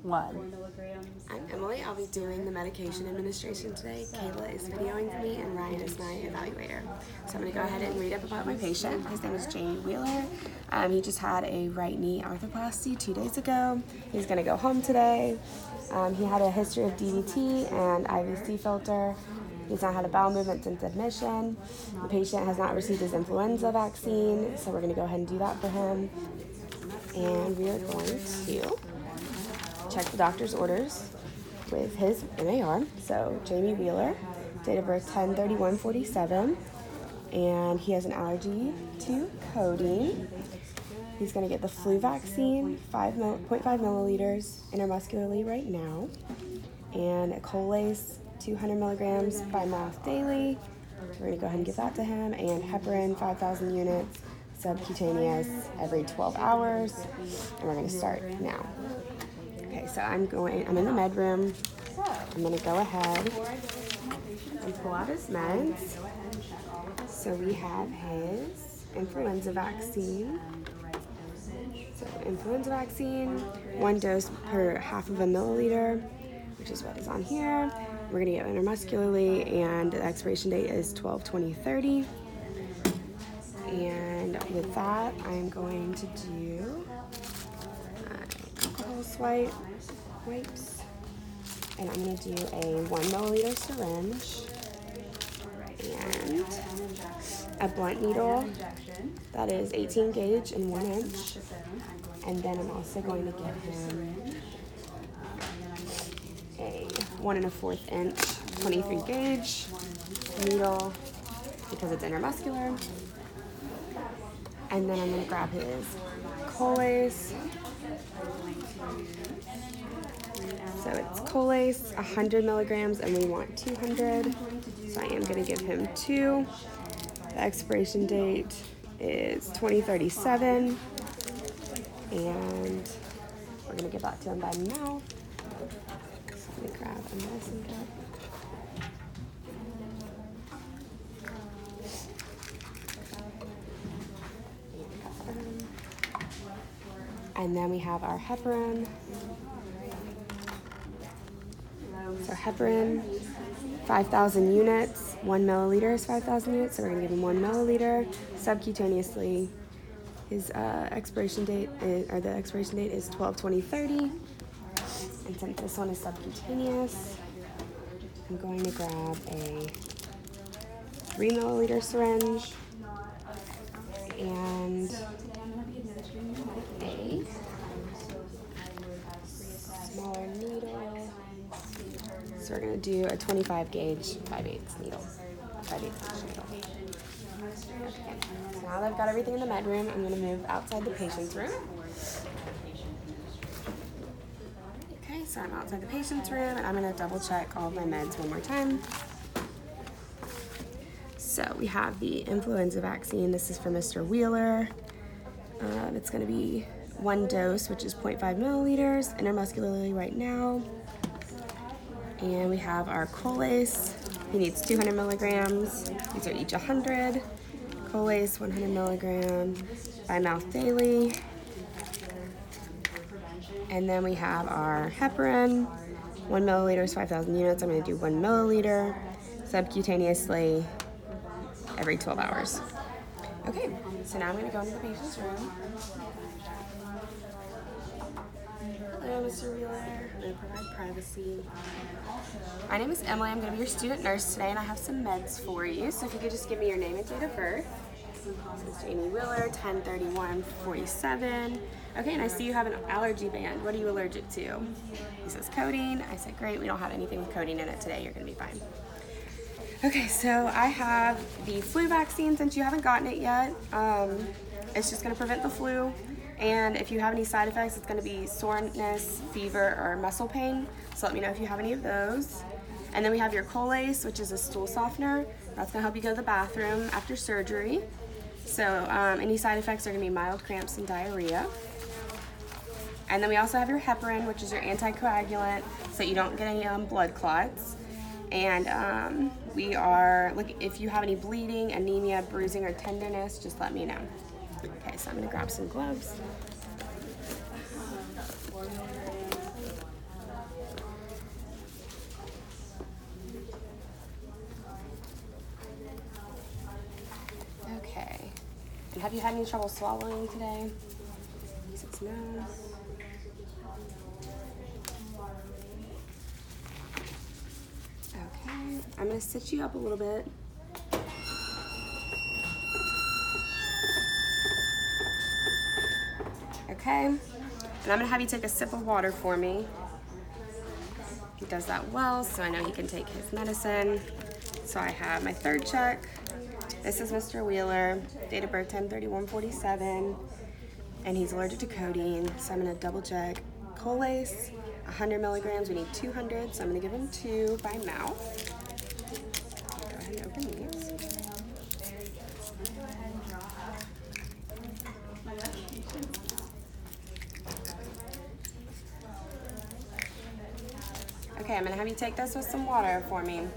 1. I'm Emily. I'll be doing the medication administration today. Kayla is videoing for me and Ryan is my evaluator. So I'm going to go ahead and read up about my patient. His name is Jamie Wheeler. He just had a right knee arthroplasty 2 days ago. He's going to go home today. He had a history of DVT and IVC filter. He's not had a bowel movement since admission. The patient has not received his influenza vaccine, so we're going to go ahead and do that for him. And we are going to check the doctor's orders with his MAR. So Jamie Wheeler, date of birth 10/31/47, and he has an allergy to codeine. He's going to get the flu vaccine, 0.5 milliliters intramuscularly right now, and a Colace, 200 milligrams by mouth daily. We're going to go ahead and give that to him, and heparin, 5,000 units, subcutaneous every 12 hours, and we're going to start now. Okay, so I'm in the med room. I'm going to go ahead and pull out his meds. So we have his influenza vaccine. So influenza vaccine, 1 dose per half of a milliliter, which is what is on here. We're going to get intramuscularly, and the expiration date is 12/20/30. And with that, I'm going to do alcohol wipes, and I'm going to do a 1 milliliter syringe and a blunt needle that is 18 gauge and 1 inch, and then I'm also going to give him a 1 1/4 inch 23 gauge needle because it's intramuscular. And then I'm going to grab his Colace. So it's Colace, 100 milligrams, and we want 200. So I am going to give him 2. The expiration date is 2037. And we're going to give that to him by mouth. So let me grab a medicine cup. And then we have our heparin. So heparin, 5,000 units. 1 milliliter is 5,000 units, so we're going to give him 1 milliliter subcutaneously. His expiration date is 12/20/30. And since this one is subcutaneous, I'm going to grab a 3 milliliter syringe and a smaller needle. So we're going to do a 25 gauge 5/8 needle. 5/8 inch needle. Okay. So now that I've got everything in the med room, I'm going to move outside the patient's room. Okay, so I'm outside the patient's room, and I'm going to double check all of my meds one more time. So we have the influenza vaccine. This is for Mr. Wheeler. It's going to be 1 dose, which is 0.5 milliliters, intramuscularly right now. And we have our Colace. He needs 200 milligrams. These are each 100. Colace, 100 milligrams by mouth daily. And then we have our heparin. 1 milliliter is 5,000 units. I'm going to do 1 milliliter subcutaneously every 12 hours. Okay, so now I'm going to go into the patient's room. Hello, Mr. Wheeler. I'm going to provide privacy. My name is Emily. I'm going to be your student nurse today, and I have some meds for you. So if you could just give me your name and date of birth. This is Jamie Wheeler, 10/31/47. Okay, and I see you have an allergy band. What are you allergic to? He says codeine. I said, great, we don't have anything with codeine in it today. You're going to be fine. Okay, so I have the flu vaccine since you haven't gotten it yet. It's just going to prevent the flu. And if you have any side effects, it's going to be soreness, fever, or muscle pain. So let me know if you have any of those. And then we have your Colace, which is a stool softener. That's going to help you go to the bathroom after surgery. So any side effects are going to be mild cramps and diarrhea. And then we also have your heparin, which is your anticoagulant, so you don't get any blood clots. And if you have any bleeding, anemia, bruising, or tenderness, just let me know. Okay, so I'm going to grab some gloves. Have you had any trouble swallowing today? He says no. Okay, I'm gonna sit you up a little bit. Okay, and I'm gonna have you take a sip of water for me. He does that well, so I know he can take his medicine. So I have my third check. This is Mr. Wheeler, date of birth 10/31/47, and he's allergic to codeine, so I'm gonna double check. Colace, 100 milligrams, we need 200, so I'm gonna give him 2 by mouth. Go ahead and open these. Okay, I'm gonna have you take this with some water for me.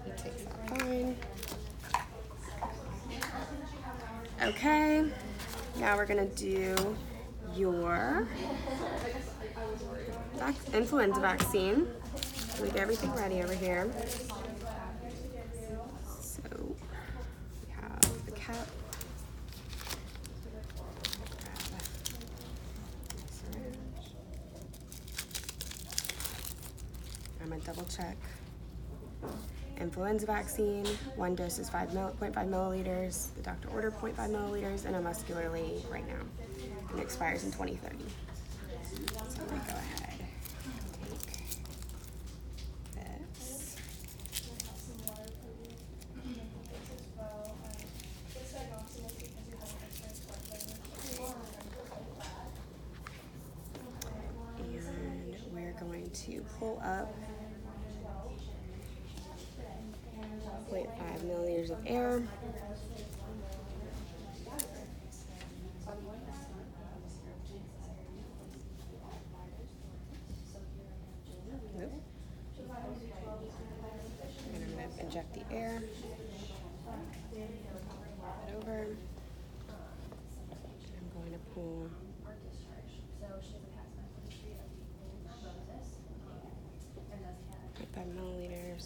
He takes that fine. Okay, now we're gonna do your influenza vaccine. We get everything ready over here. So we have the cap. I'm gonna double check. Influenza vaccine, 1 dose is 0.5 milliliters. The doctor ordered 0.5 milliliters, and a muscularly right now. And it expires in 2030. So I'm gonna go ahead and take this. And we're going to pull up 0.5 milliliters of air. And I'm going to inject the air. It over. I'm going to pull 0.5 milliliters.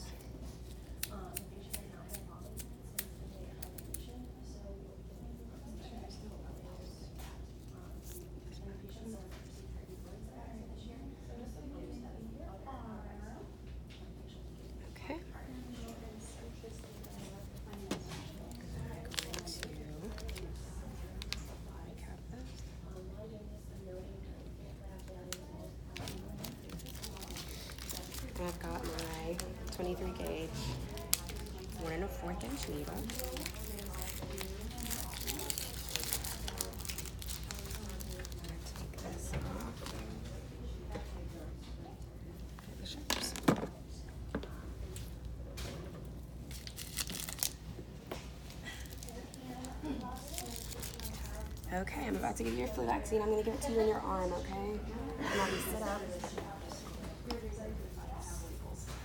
And I've got my 23 gauge 1 1/4 inch needle. Take this off. The sharps. Okay, I'm about to give you your flu vaccine. I'm going to give it to you in your arm, okay? And I'll just sit up.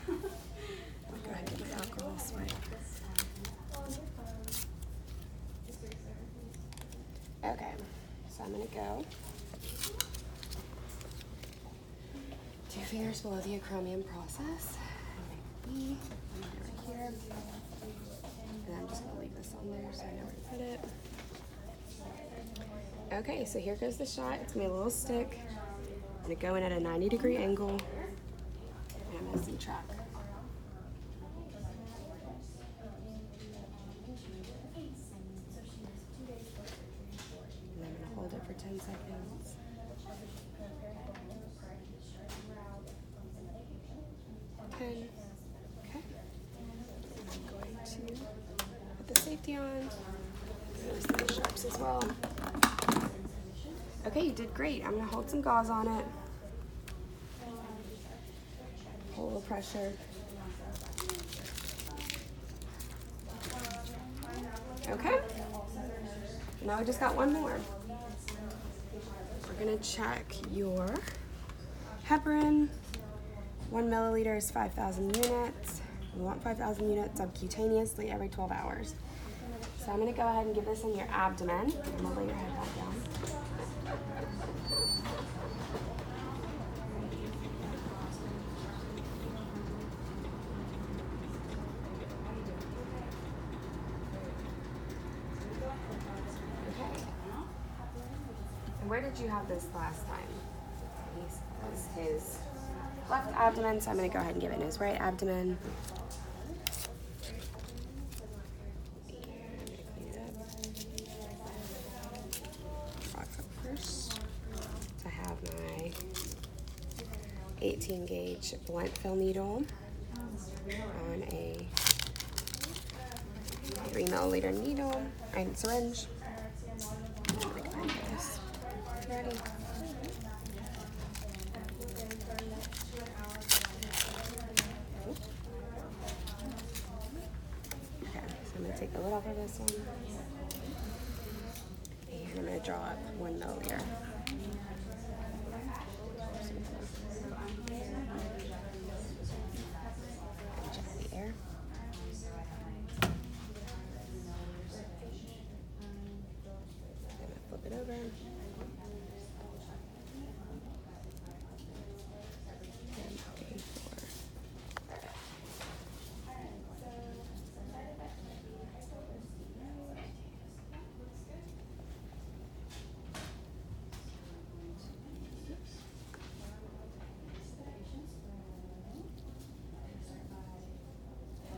Go ahead and get my alcohol swipe. Okay, so I'm going to go 2 fingers below the acromion process. And my B, right here. And I'm just going to leave this on there so I know where to put it. Okay, so here goes the shot. It's gonna be a little stick. I'm gonna go in at a 90-degree angle, and I'm gonna Z-track. And I'm gonna hold it for 10 seconds. 10. Okay. I'm going to put the safety on. There's the sharps as well. Okay, you did great. I'm gonna hold some gauze on it. Hold a little pressure. Okay. Now we just got one more. We're gonna check your heparin. 1 milliliter is 5,000 units. We want 5,000 units subcutaneously every 12 hours. So I'm gonna go ahead and give this in your abdomen. I'm gonna lay your head back down. where did you have this last time? This was his left abdomen, so I'm going to go ahead and give it in his right abdomen. First, I have my 18 gauge blunt fill needle on a 3 milliliter needle and syringe. Ready? Okay, so I'm going to take the lid off of this one. And I'm going to draw up 1 milliliter. Check the air. Flip it over.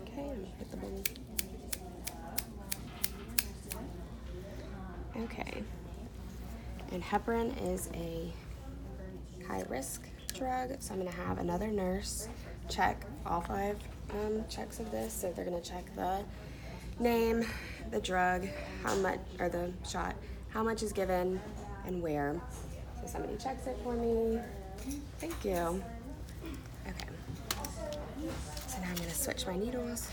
Okay, I'm gonna hit the button. Okay, and heparin is a high-risk drug, so I'm going to have another nurse check all 5 checks of this. So they're going to check the name, the drug, how much, or the shot, how much is given, and where. So somebody checks it for me. Thank you. Okay. So now I'm going to switch my needles.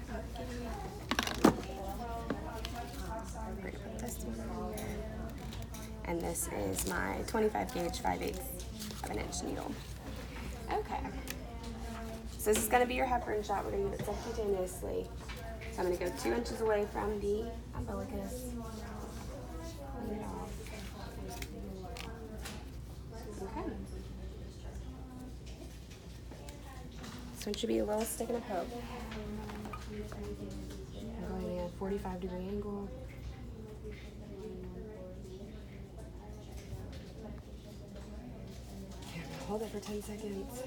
We're going to put this one here. And this is my 25 gauge 5/8 of an inch needle. Okay. So this is going to be your heparin shot. We're going to give it subcutaneously. So I'm going to go 2 inches away from the umbilicus. Clean it off. Okay. This one should be a little stick and a poke. I'm going at a 45-degree angle. Hold it for 10 seconds.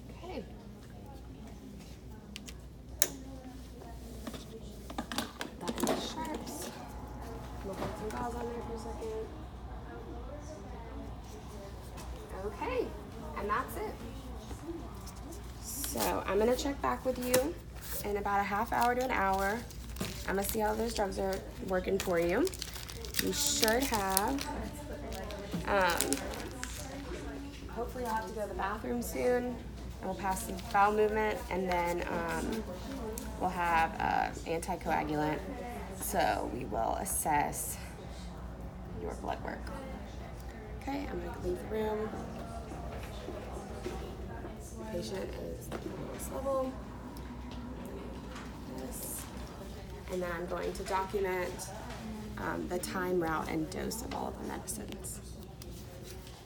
Okay. Put that in the sharps. We'll put some gauze on there for a second. Okay, and that's it. So I'm gonna check back with you in about a half hour to an hour. I'm gonna see how those drugs are working for you. You should have, hopefully you'll have to go to the bathroom soon, and we'll pass the bowel movement, and then we'll have anticoagulant, so we will assess your blood work. Okay, I'm gonna leave the room. The patient is at this level. This. And then I'm going to document the time, route, and dose of all of the medicines.